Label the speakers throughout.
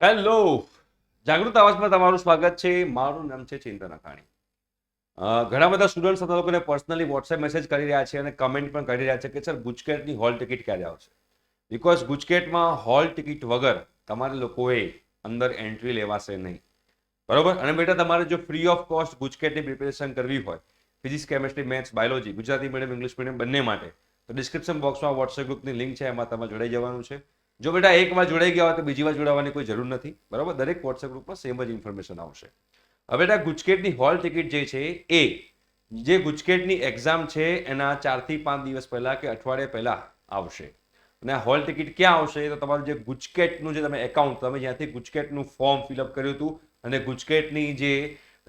Speaker 1: Hello, જાગૃત અવાજમાં તમારું સ્વાગત છે. મારું નામ છે ચિંતન અખાણી. ઘણા બધા સ્ટુડન્ટ્સ હતા લોકોને પર્સનલી વોટ્સએપ મેસેજ કરી રહ્યા છે અને કમેન્ટ પણ કરી રહ્યા છે કે સર ગુજકેટની હોલ ટિકિટ ક્યારે આવશે. બિકોઝ ગુજકેટમાં હોલ ટિકિટ વગર તમારે લોકોએ અંદર એન્ટ્રી લેવાશે નહીં, બરોબર. અને બેટા તમારે જો ફ્રી ઓફ કોસ્ટ ગુજકેટની પ્રિપેરેશન કરવી હોય, physics, chemistry, maths, biology, Gujarati medium, English medium બંને માટે, તો ડિસ્ક્રિપ્શન બોક્સમાં વોટ્સએપ ગ્રુપની લિંક છે, એમાં તમારે જોડાઈ જવાનું છે. જો બેટા એક વાર જોડાઈ ગયા હોય તો બીજી વાર જોડાવાની કોઈ જરૂર નથી, બરાબર. દરેક વોટ્સએપ ગ્રુપમાં સેમ જ ઇન્ફોર્મેશન આવશે. હવે બેટા ગુજકેટની હોલ ટિકિટ જે છે એ જે ગુજકેટની એક્ઝામ છે એના 4 થી 5 દિવસ પહેલા કે અઠવાડિયે પહેલા આવશે. અને આ હોલ ટિકિટ ક્યાં આવશે? તો તમારું જે ગુજકેટનું જે તમે એકાઉન્ટ, તમે જ્યાંથી ગુજકેટનું ફોર્મ ફિલઅપ કર્યું હતું અને ગુજકેટની જે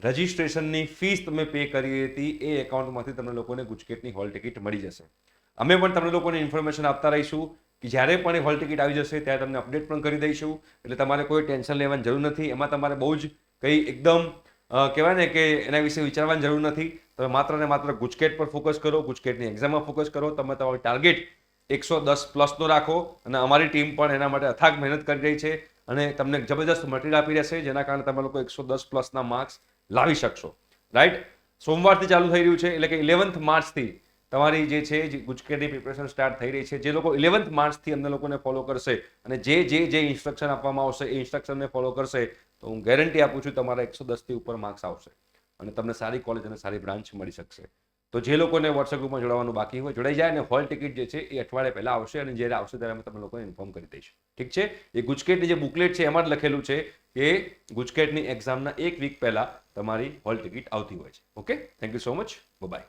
Speaker 1: રજિસ્ટ્રેશનની ફીસ તમે પે કરી હતી એ એકાઉન્ટમાંથી તમને લોકોને ગુજકેટની હોલ ટિકિટ મળી જશે. અમે પણ તમને લોકોને ઇન્ફોર્મેશન આપતા રહીશું કે જ્યારે પણ એ હોલ ટિકિટ આવી જશે ત્યારે તમને અપડેટ પણ કરી દઈશું. એટલે તમારે કોઈ ટેન્શન લેવાની જરૂર નથી. એમાં તમારે બહુ જ કંઈ એકદમ કહેવાય ને કે એના વિશે વિચારવાની જરૂર નથી. તમે માત્ર ને માત્ર ગુજકેટ પર ફોકસ કરો, ગુજકેટની એક્ઝામમાં ફોકસ કરો. તમે તમારો ટાર્ગેટ 110 પ્લસનો રાખો અને અમારી ટીમ પણ એના માટે અથાગ મહેનત કરી રહી છે અને તમને જબરદસ્ત મટીરિયલ આપી રહેશે જેના કારણે તમે લોકો 110 પ્લસના માર્ક્સ લાવી શકશો. રાઈટ. સોમવારથી ચાલુ થઈ રહ્યું છે, એટલે કે 11th માર્ચથી તમારી જે છે ગુજકેટની પ્રિપરેશન સ્ટાર્ટ થઈ રહી છે. જે લોકો 11th માર્ચથી અમને લોકોને ફોલો કરશે અને જે ઇન્સ્ટ્રક્શન આપવામાં આવશે એ ઇન્સ્ટ્રક્શનને ફોલો કરશે તો હું ગેરંટી આપું છું તમારા 110થી ઉપર માર્ક્સ આવશે અને તમને સારી કોલેજ અને સારી બ્રાન્ચ મળી શકશે. તો જે લોકોને વોટ્સએપ ગ્રુપમાં જોડાવાનું બાકી હોય જોડાઈ જાય. અને હોલ ટિકિટ જે છે એ અઠવાડિયે પહેલા આવશે અને જ્યારે આવશે ત્યારે અમે તમને લોકોને ઇન્ફોર્મ કરી દઈશું. ઠીક છે. એ ગુજકેટની જે બુકલેટ છે એમાં જ લખેલું છે કે ગુજકેટની એક્ઝામના 1 વીક પહેલા તમારી હોલ ટિકિટ આવતી હોય છે. Okay, thank you so much. By.